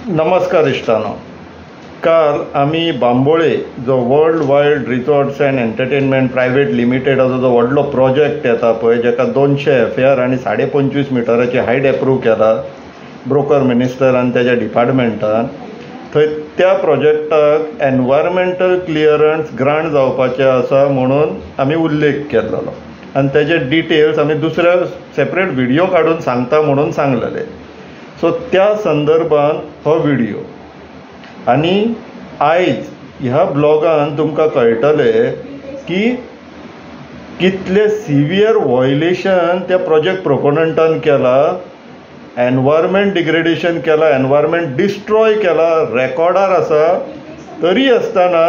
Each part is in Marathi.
नमस्कार इश्टानो. काल आम्ही बांबोळे जो world wild resorts and entertainment private लिमिटेडाचो जो व्हडलो प्रोजेक्ट येता पळय, जेका 200 FAR आणि 25.5 मिटराची हायट एप्रूव केला ब्रोकर मिनिस्टर आणि त्याच्या डिपार्टमेंटान. थंय त्या प्रोजेक्टाक एनवायरमेंटल क्लियरन्स ग्रांट जावपाचें आसा म्हणून आमी उल्लेख केल्लो आणि त्याचे डिटेल्स आमी दुसऱ्या सेपरेट व्हिडिओ काढून सांगता म्हणून सांगलेले. सो त्या संदर्भात हो व्हिडिओ. आणि आयज ह्या ब्लॉगान तुमकां कळटलें की कितले सिवियर व्हायोलेशन त्या प्रोजेक्ट प्रोपोनंटान केला, एनवायरमेंट डिग्रेडेशन केला, एनवायरमेंट डिस्ट्रॉय केला, रेकॉर्डार आसा. तरी आसतना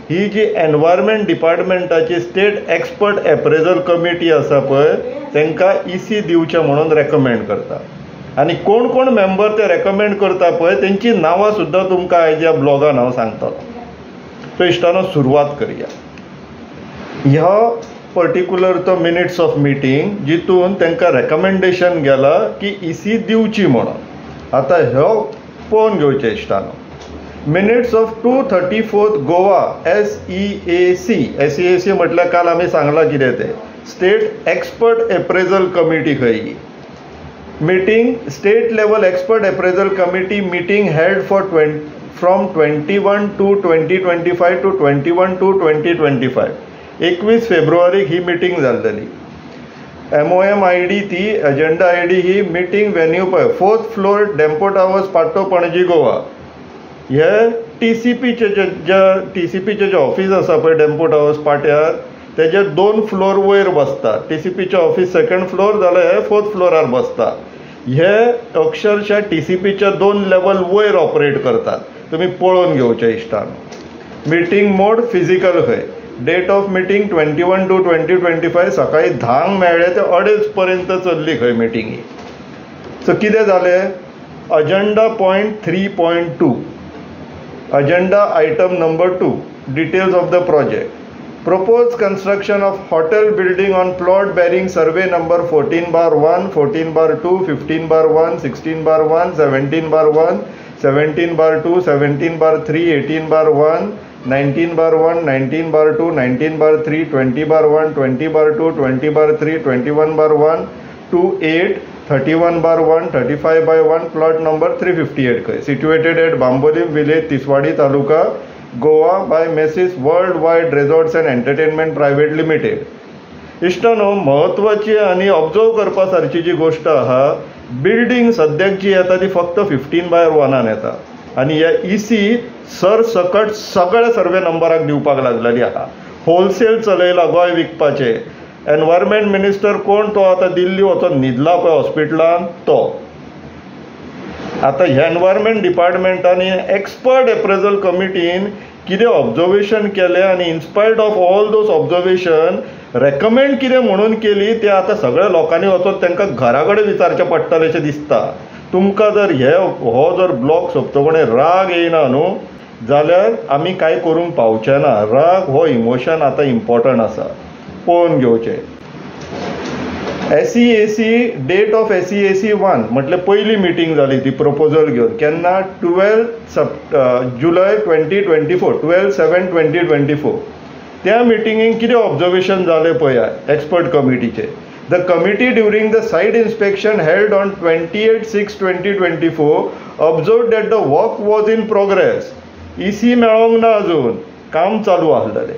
ही जी एनवायरमेंट डिपार्टमेंटाची स्टेट एक्सपर्ट एप्रेजल कमिटी आसा पळय, तांकां EC दिवचें म्हणून रेकमेंड करता. आणि कोण कोण मेंबर ते रेकमेंड करता पळय तेंची नांवां सुद्दां तुमकां आयज ह्या ब्लॉगान हांव सांगतलो. सो इश्टानो, सुरवात करया. ह्या पर्टिक्युलर तो मिनिट्स ऑफ मिटींग जितून तांकां रेकमेंडेशन गेला की EC दिवची म्हणून. आतां ह्यो पळोवन घेवचें इश्टानो. Minutes of 234th Goa SEAC म्हटल्यार काल आमी सांगलां कितें तें स्टेट एक्सपर्ट एप्रेजल कमिटी. खंय meeting state level expert appraisal committee meeting held from 21 to 2025 to 21 to 2025. 21 फेब्रुवारीक ही मीटिंग जाल्ली. MOM ID ती एजेंडा ID ही मीटिंग वेन्यू पळय 4th floor Dempo towers Patto Panaji Goa. हे TCPचे जे ऑफिस आसा पळय डेम्पो टावर्स पाट्यार तेजे 2 फ्लोर वयर बसता. TCPचे ऑफिस 2nd फ्लोर जाल्यार हे 4th फ्लोरार बसता. हे अक्षरशः TCPच्या 2 लेवल वयर ऑपरेट करतात. तुम्ही पळोवन घेवचे इश्टानो. मिटींग मोड फिजिकल खंय. डेट ऑफ मिटींग 21 to 2025 सकाळी 10 मेळ्ळे ते 2:30 पर्यंत चल्ली खंय मिटींगी. सो कितें जालें? Agenda point 3.2. Agenda item number 2 details of the project. Proposed construction of hotel building on plot bearing survey number 14/1, 14/2, 15/1, 16/1, 17/1, 17/2, 17/3, 18/1, 19/1, 19/2, 19/3, 20/1, 20/2, 20/3, 21/1, 28, 31/1, 35/1, plot number 358 situated at Bambolim village, Tiswadi Taluka, Goa by messrs world wild resorts and entertainment private limited. इश्टानो, म्हत्वाची आणि ऑब्जर्व करपा सारखी जी गोष्ट आहा, बिल्डींग सद्याक जी येता ती फक्त 15/1 येता आणि ह्या EC सरसकट सगळ्या सर्वे नंबराक दिवपाक लागलेली आहा. होलसेल चलयला गोंय विकपाचे. एनवायरमेंट मिनिस्टर कोण? तो आता दिल्ली वचून न्हिदला पळय हॉस्पिटलान तो. आता ह्या एनवायरमेंट डिपार्टमेंटानी एक्सपर्ट एप्रेजल कमिटीन कितें ऑब्जर्वेशन केलें आणि inspired of all those observation recommend कितें म्हणून केली ते आता सगळ्या लोकांनी वचून तांकां घरा कडेन विचारचें पडटलें दिसता. तुमकां जर हो जर ब्लॉग सोंपतकणे राग येयना न्हू जाल्यार आमी कांय करूंक पावचे ना. राग हो इमोशन आता इम्पॉर्टंट आसा. पळोवन घेवचें. SEAC डेट ऑफ SEAC 1 म्हटल्यार पयली मिटींग जाली ती प्रपोजल घेवन. केन्ना? 12 जुलय 2024, 12/7/2024. त्या मिटिंगेक कितें ऑब्जर्वेशन जालें पळया एक्सपर्ट कमिटीचे. The committee during the site inspection held on 28/6/2024 observe that the work was in progress. EC मेळोंक ना अजून, काम चालू आसलेलें.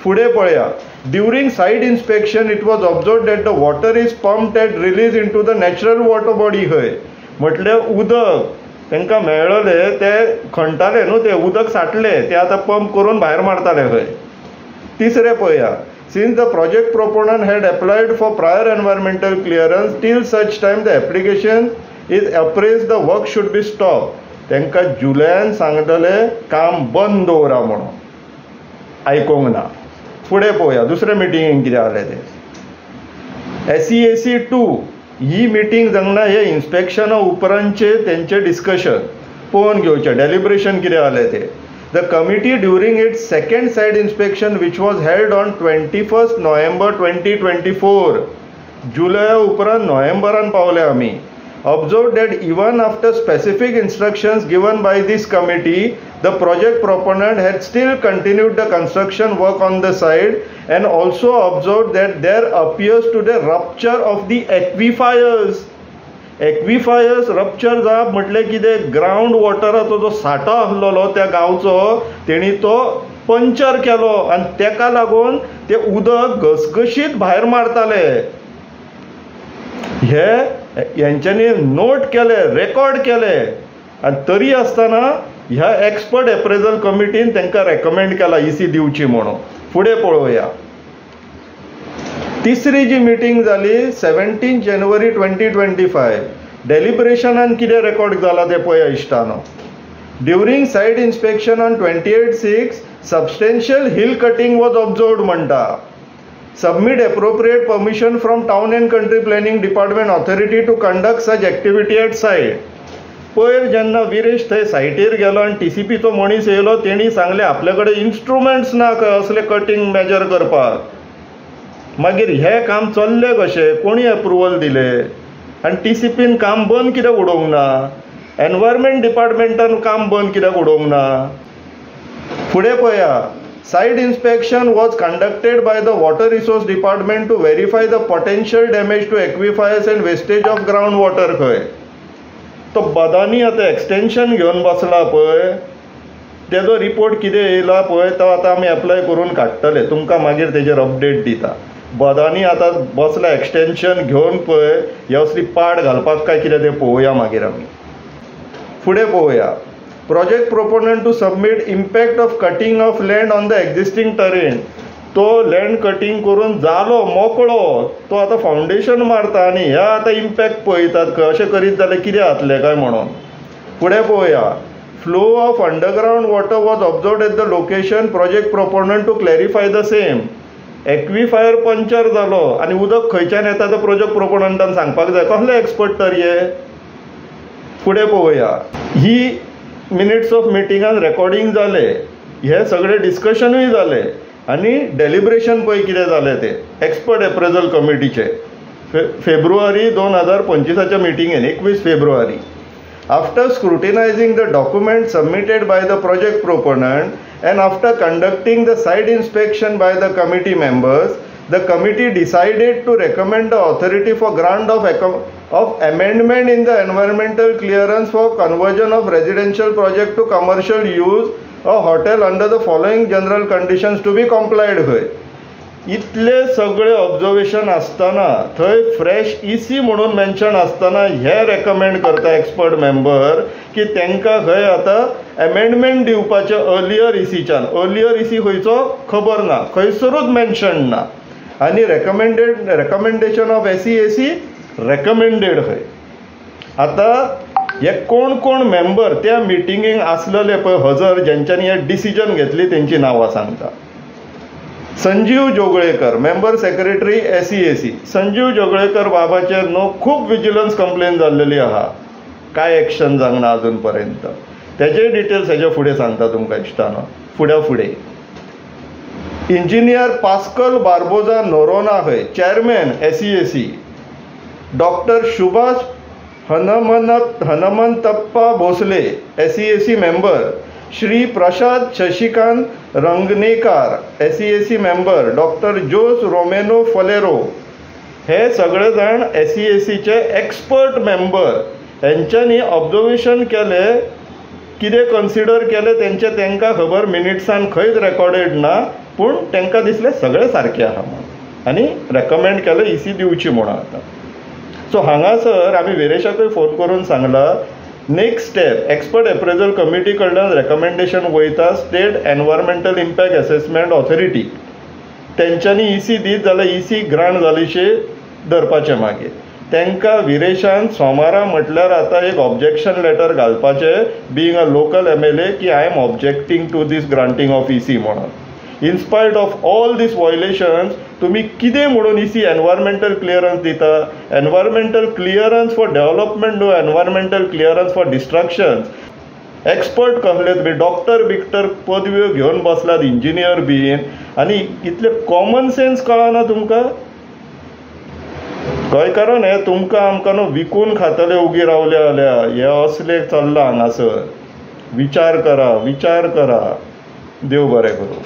फुडें पळया. During site inspection it was observe that the water is pumped and release into the natural water body. खंय म्हटल्यार उदक तांकां मेळ्ळलें ते खणटाले न्हू, ते उदक साठले ते आतां पंप करून भायर मारताले खंय. तिसरें पळया. Since the project proponent had applied for prior environmental clearance till such time the application is appraise the work should be stop. तांकां जुलयान सांगलेलें काम बंद दवरा म्हणून. आयकोंक ना. फुडें पळोवया दुसऱ्या मिटिंगेक कितें जालें तें. SEAC 2 ही मिटींग जावना हे इन्स्पेक्शना उपरांतचे तेंचे डिस्कशन पळोवन घेवचें. डेलिब्रेशन कितें जालें तें. The committee during its second site inspection which was held on 21 November 2024. जुलया उपरांत नोव्हेंबरान पावले आमी. observed that even after specific instructions given by this committee, the project proponent had still continued the construction work on the site, and also observed that there appears to the rupture of the aquifers. Aquifers rupture जावप म्हटलें कितें, ग्रावंड वॉटराचो जो सांठो आसलेलो त्या गांवचो तेणी तो पंचर केलो आनी तेका लागून ते उदक घसघशीत भायर मारताले. हेंच्यांनी नोट केले, रेकॉर्ड केले, आनी तरी आसतना ह्या एक्सपर्ट एप्रेजल कमिटीन तांकां रेकमेंड केला इसी दिवची म्हणून. फुडें पळोवया. तिसरी जी मिटींग जाली 17 जानेवारी 2025. डेलिब्रेशनान कितें रेकॉर्ड जाला तें पळया इश्टानो. During site inspection on 28/6 substantial hill cutting was observed म्हणटा. Submit appropriate permission from town and country planning department authority to conduct such activity at site. पयर जेन्ना विरेश थंय सायटीर गेलो आनी TCPचो मनीस येयलो, तेणी सांगलें आपल्या कडेन इन्स्ट्रुमेंट्स ना खंय असले कटिंग मेजर करपाक. मागीर हे काम चल्लें कशें, कोणी अप्रुवल दिलें, आनी TCPन काम बंद कित्याक उडोवंक ना, एनवायरमेंट डिपार्टमेंटान काम बंद कित्याक उडोवंक ना. फुडें पळया. Site inspection was conducted by the water resource department to verify the potential damage to aquifers and wastage of ground water. खंय तो बदानी आतां एक्सटेन्शन घेवन बसला पळय, तेजो रिपोर्ट कितें येयला पळय तो आतां आमी एप्लाय करून काडटले, तुमकां मागीर तेजेर अपडेट दिता. बदानी आतां बसला एक्सटेन्शन घेवन पळय, हे असली पाड घालपाक काय कितें तें पळोवया मागीर आमी. फुडें पळोवया. Project proponent to submit impact of cutting of land on the existing terrain. तो लँड कटिंग करून जालो मोकळो, तो आतां फावंडेशन मारता आनी ह्या आतां इम्पॅक्ट पळयतात खंय, अशें करीत जाल्यार कितें जातलें काय म्हणून. फुडें पळोवया. Flow of underground water was observed at the location. Project proponent to clarify the same. Aquifer puncture जालो आनी उदक खंयच्यान येता तें प्रोजेक्ट प्रोपोनंटान सांगपाक जाय. कसले एक्सपर्ट तर हे. फुडें पळोवया. ही मिनिट्स ऑफ मिटिंगान रेकॉर्डिंग जाले, हे सगळे डिस्कशनूय जाले आनी डेलिब्रेशन पळय कितें जालें तें एक्सपर्ट एप्रेजल कमिटीचे फेब्रुवारी 2025च्या मिटिंगेन 21 फेब्रुवारी. After scrutinizing the document submitted by the project proponent and after conducting the site inspection by the committee members, the committee decided to recommend the authority for grant of amendment in the environmental clearance for conversion of residential project to commercial use a hotel under the following general conditions to be complied with. इतले सगळे ऑब्जर्वेशन आसतना थंय फ्रेश EC म्हणून मेन्शन आसतना हे रेकमेंड करता एक्सपर्ट मेंबर की तांकां खंय आतां एमेंडमेंट दिवपाचें अर्लियर EC खंयचो खबर ना, खंयसरूच मेन्शन ना आनी रेकमेंडेशन ऑफ SEAC रेकमेंडेड खंय. आतां हे कोण कोण मेंबर त्या मिटिंगेक आसलेले पळय हजर, जेंच्यांनी हे डिसिजन घेतली तेंची नांवां सांगता. Sanjeev Joglekar, member secretary SEAC. Sanjeev Joglekar बाबाचेर न्हू खूब विजिलन्स कंप्लेन जाल्लेली आहा, काय एक्शन जावंक ना अजून पर्यंत. तेजे डिटेल्स हेजे फुडें सांगता तुमकां इश्टानो. फुडें इंजिनियर पास्कल बार्बोजा नोरोना खंय, chairman SEAC. Doctor Subhash Hanumantappa Bhosale SEAC member. Shri Prasad Shashikant Rangnekar SEAC member. Doctor Jose Romeno Faleiro. हे सगळे जाण SEACचे एक्सपर्ट मेंबर. हेंच्यांनी ऑब्जर्वेशन केले, कितें कन्सिडर केलें तांकां खबर, मिनिट्सान खंयच रेकॉर्डेड ना, पूण तांकां दिसलें सगळें सारकें आहा म्हणून आनी रेकमेंड केलें EC दिवची म्हणून. आतां सो हांगासर आमी वेरेशाकूय फोन करून सांगला next step expert appraisal committee कडल्यान रेकमेंडेशन वयता state environmental impact assessment authority. तेंच्यांनी EC दीत जाल्यार EC ग्रांट जालीशे धरपाचें. मागीर तांकां विरेशान सोमारा म्हटल्यार आतां एक ऑब्जेक्शन लेटर घालपाचें बीइंग अ लोकल MLA की I am objecting to this granting of EC म्हणून. In spite of all these violations तुमी कितें म्हणून EC एनवायरमेंटल क्लियरन्स दिता. एनवायरमेंटल क्लियरन्स फॉर डेव्हलपमेंट न्हू, environmental clearance for destructions. Expert कसले तुमी डॉक्टर बिक्टर पदव्यो घेवन बसलात, इंजिनियर बीन, आनी इतले कॉमन सेन्स कळना तुमकां. गोंयकारान हे तुमकां आमकां न्हू विकून खातले उगी रावले जाल्यार हे असले चल्लां हांगासर. विचार करा. देव बरें करूं.